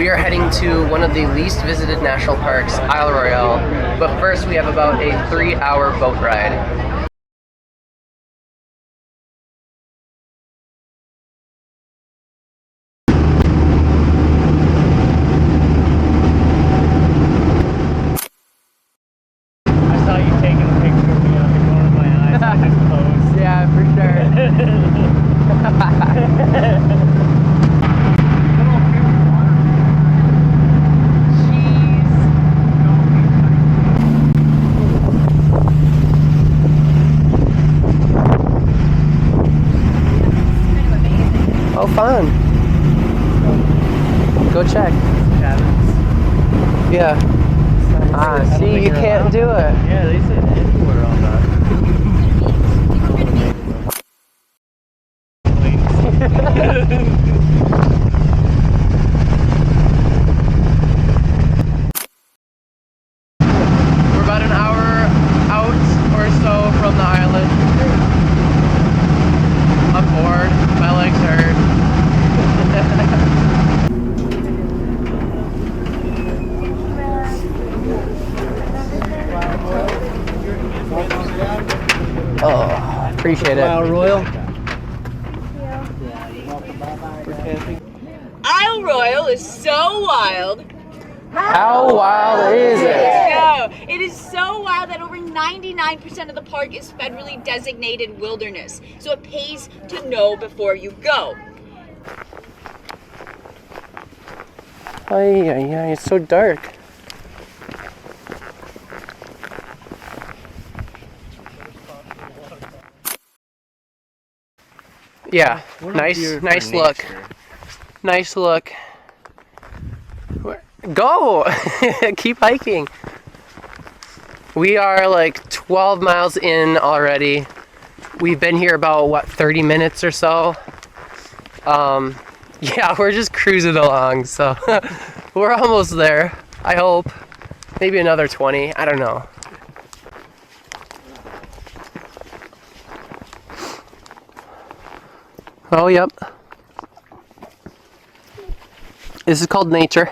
we are heading to one of the least visited national parks, Isle Royale. But first we have about a 3-hour boat ride. Yeah, for sure. Jeez. Oh, fun. Go check. Yeah. Ah, see, you can't do it. Yeah, they said anywhere on that. We're about an hour out or so from the island. I'm bored. My legs hurt. Oh, appreciate it. Royale. Isle Royale is so wild. How wild is it? No, it is so wild that over 99% of the park is federally designated wilderness. So it pays to know before you go. Ay, ay, ay, it's so dark. Yeah, nice look. Nice look. Go! Keep hiking. We are like 12 miles in already. We've been here about, what, 30 minutes or so? Yeah, we're just cruising along, so we're almost there, I hope. Maybe another 20, I don't know. Oh, yep. This is called nature.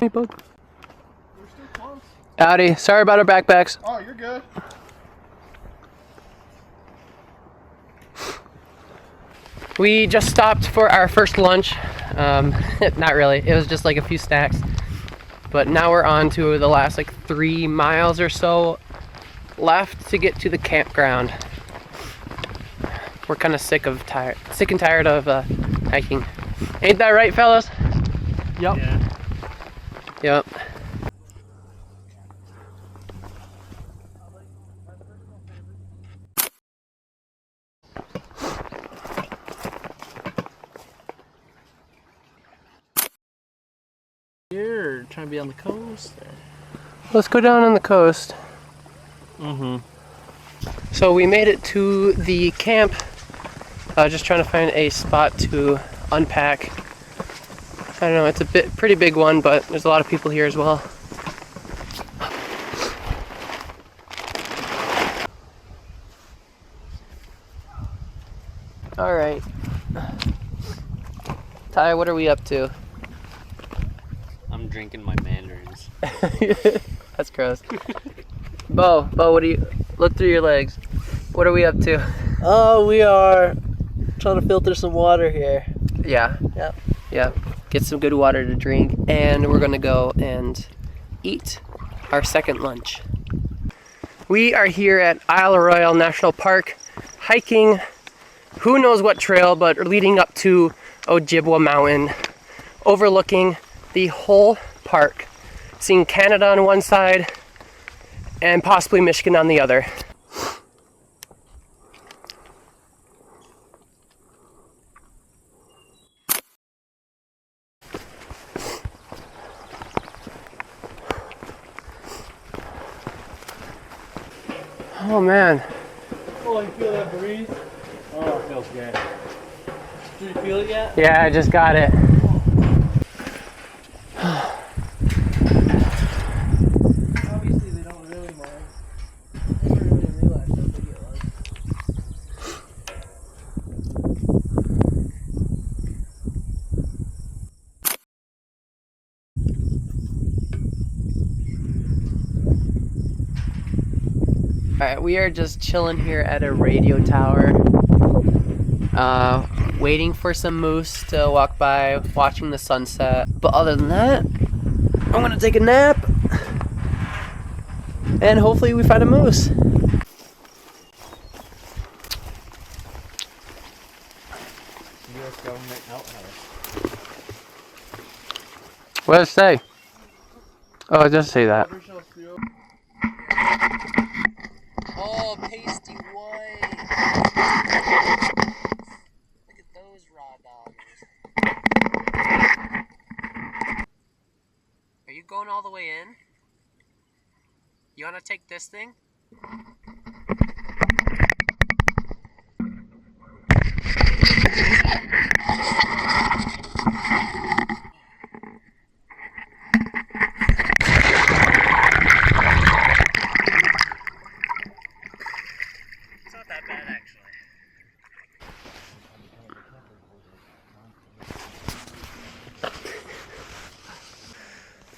Hey, bud. We're still close. Howdy. Sorry about our backpacks. Oh, you're good. We just stopped for our first lunch. Not really. It was just like a few snacks. But now we're on to the last like 3 miles or so left to get to the campground. We're kind of sick and tired of hiking. Ain't that right, fellas? Yep. Yeah. Yep. You're trying to be on the coast? Let's go down on the coast. Mm-hmm. So we made it to the camp. Just trying to find a spot to unpack. I don't know, it's a pretty big one, but there's a lot of people here as well. All right. Ty, what are we up to? I'm drinking my mandarins. That's gross. Bo, what do you, look through your legs. What are we up to? Oh, we are trying to filter some water here. Yeah. Yep. Yeah. Get some good water to drink, and we're gonna go and eat our second lunch. We are here at Isle Royale National Park, hiking who knows what trail, but leading up to Ojibwa Mountain, overlooking the whole park, seeing Canada on one side and possibly Michigan on the other. Oh man. Oh, you feel that breeze? Oh, it feels good. Do you feel it yet? Yeah, I just got it. Obviously, they don't really mind. I never really realized how big it was. Alright, we are just chilling here at a radio tower. Waiting for some moose to walk by, watching the sunset. But other than that, I'm gonna take a nap. And hopefully we find a moose. U.S. government outhouse. What does it say? Oh, it does say that. Oh, pasty white. Look at those raw doggers. Are you going all the way in? You want to take this thing?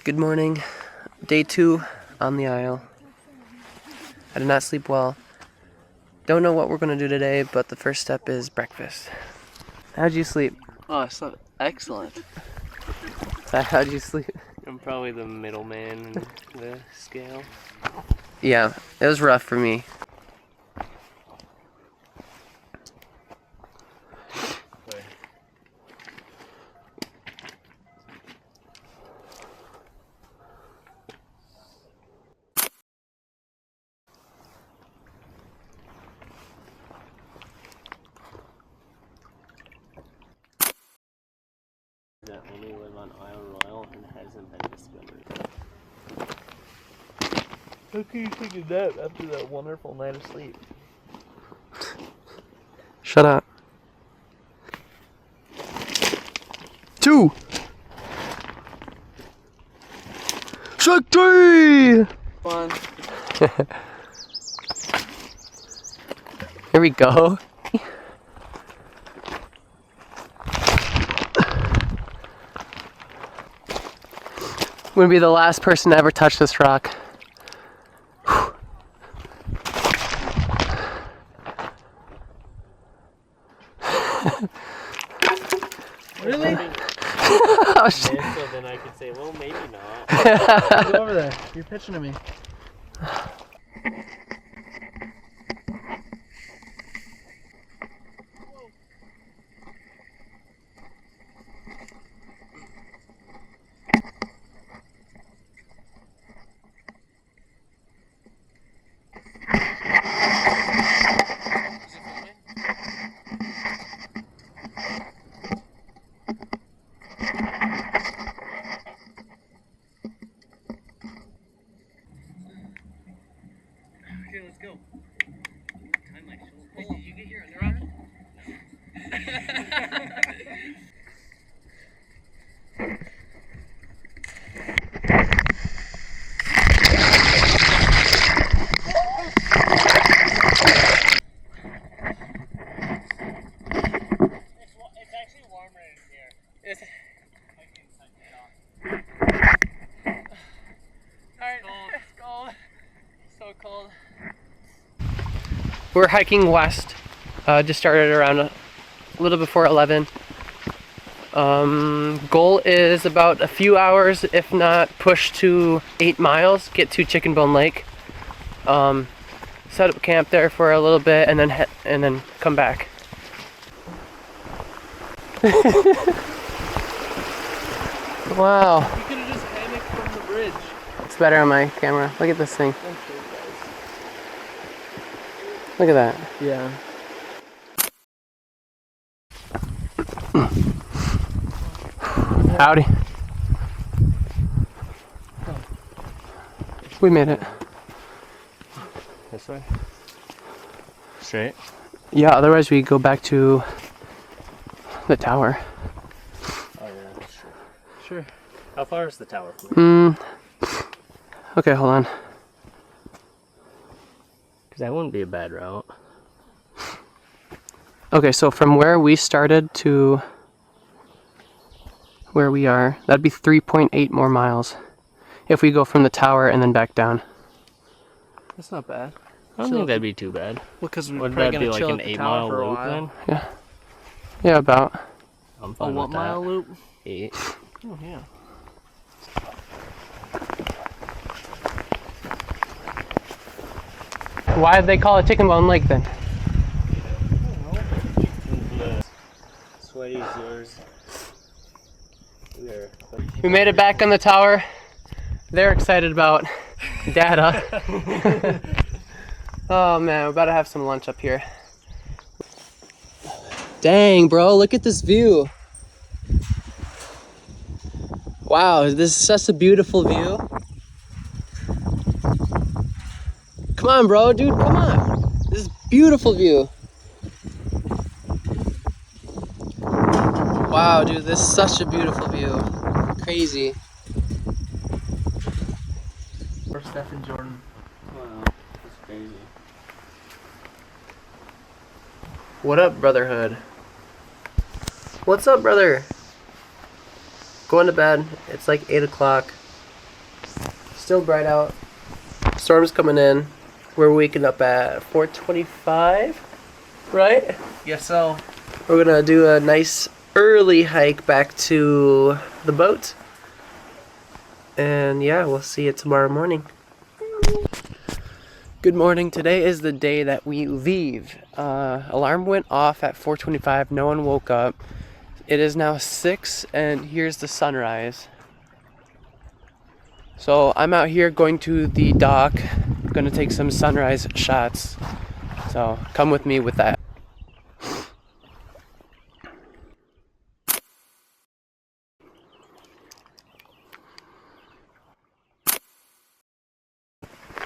Good morning. Day 2 on the isle. I did not sleep well. Don't know what we're going to do today, but the first step is breakfast. How'd you sleep? Oh, I slept excellent. How'd you sleep? I'm probably the middleman in the scale. Yeah, it was rough for me. That only live on Royale and hasn't been discovered. How can you take a nap after that wonderful night of sleep? Shut up. 2! Shark 3! Fun. Here we go. I'm gonna be the last person to ever touch this rock. Really? Oh, shit. So then I could say, well, maybe not. Go over there. You're pitching to me. Okay, let's go. Time my shoulder. Wait, did you get your underarm? It's actually warmer in here. It's alright, it's cold. So cold. We're hiking west. Just started around a little before 11. Goal is about a few hours, if not push to 8 miles, get to Chicken Bone Lake. Set up camp there for a little bit and then come back. Wow. You could have just panicked from the bridge. It's better on my camera. Look at this thing. Look at that. Yeah. Howdy. We made it. This way? Straight? Yeah, otherwise we go back to the tower. Oh yeah, sure. Sure. How far is the tower from here? Okay, hold on. Because that wouldn't be a bad route. Okay, so from where we started to where we are, that'd be 3.8 more miles if we go from the tower and then back down. That's not bad. I don't think that'd be too bad. Well, because we're Would probably that be gonna like chill an at the 8 tower mile for a loop while. then? Yeah, about. I'm A fine what with that. mile loop? 8. Oh yeah. Why did they call it Chicken Bone Lake then? Sweaty's yours. We made it back on the tower. They're excited about data. Oh man, we're about to have some lunch up here. Dang, bro, look at this view. Wow, this is such a beautiful view. Come on, bro, dude, come on. This is a beautiful view. Wow, dude, this is such a beautiful view. Crazy. Or Steph and Jordan. Wow, that's crazy. What up, brotherhood? What's up, brother? Going to bed. It's like 8 o'clock. Still bright out. Storm's coming in. We're waking up at 4:25, right? Yes, so. We're gonna do a nice early hike back to the boat. And yeah, we'll see you tomorrow morning. Good morning. Today is the day that we leave. Alarm went off at 4:25. No one woke up. It is now 6 and here's the sunrise. So I'm out here going to the dock. Gonna take some sunrise shots. So come with me with that.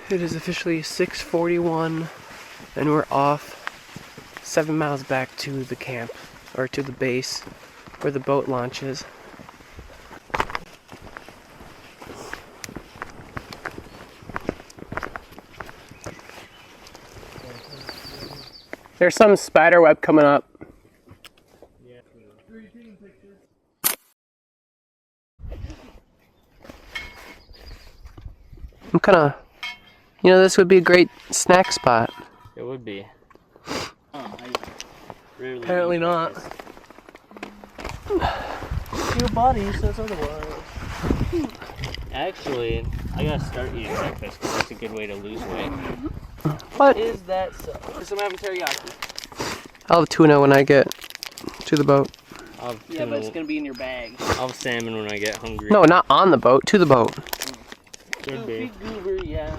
It is officially 6:41 and we're off 7 miles back to the camp, or to the base where the boat launches. There's some spider web coming up. I'm kinda, this would be a great snack spot. It would be. Apparently not. Your body says otherwise. Actually, I gotta start eating breakfast because that's a good way to lose weight. What? Is that so? Because I'm having teriyaki. I'll have tuna when I get to the boat. I'll have Yeah, but it's gonna be in your bag. I'll have salmon when I get hungry. No, not on the boat, to the boat. Should be. Goober, yeah.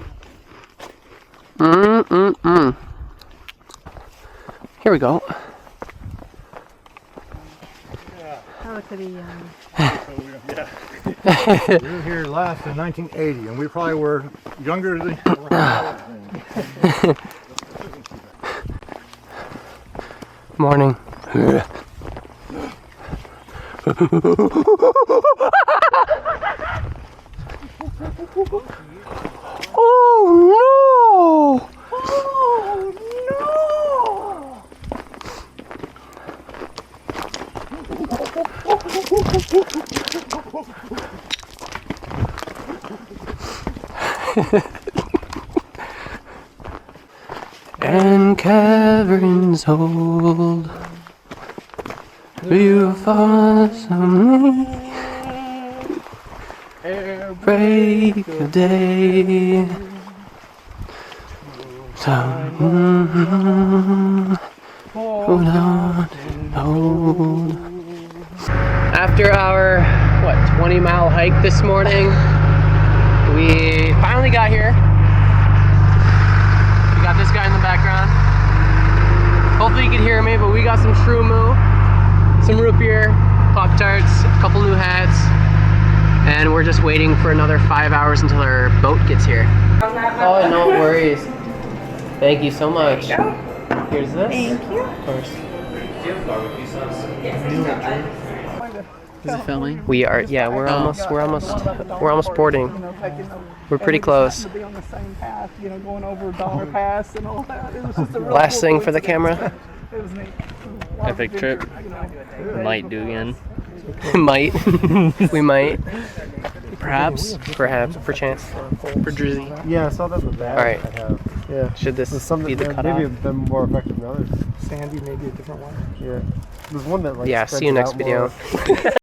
Here we go. We were here last in 1980, and we probably were younger than. Morning. Oh no! And caverns hold beautiful break of day. Hold on, hold. After our 20-mile hike this morning, we finally got here. We got this guy in the background. Hopefully you can hear me, but we got some shroom-moo, some root beer, Pop-Tarts, a couple new hats, and we're just waiting for another 5 hours until our boat gets here. Oh, no worries. Thank you so much. There you go. Here's this. Thank you. Of course. Is it filming? We are, yeah, we're almost boarding. We're pretty close. Be on the same path, going over Dollar Pass and all that. It was just a real Last cool thing for the camera. It was neat. Epic trip. Might do again. Might. We might. Perhaps, perchance, for Drizzy. Yeah, I saw that in the bag. All right. I have. Yeah. Should this There's some be the that cutoff? maybe have been more effective than others. Sandy, maybe a different one. Yeah. There's one that like. Yeah, spreads see you it next out video. more.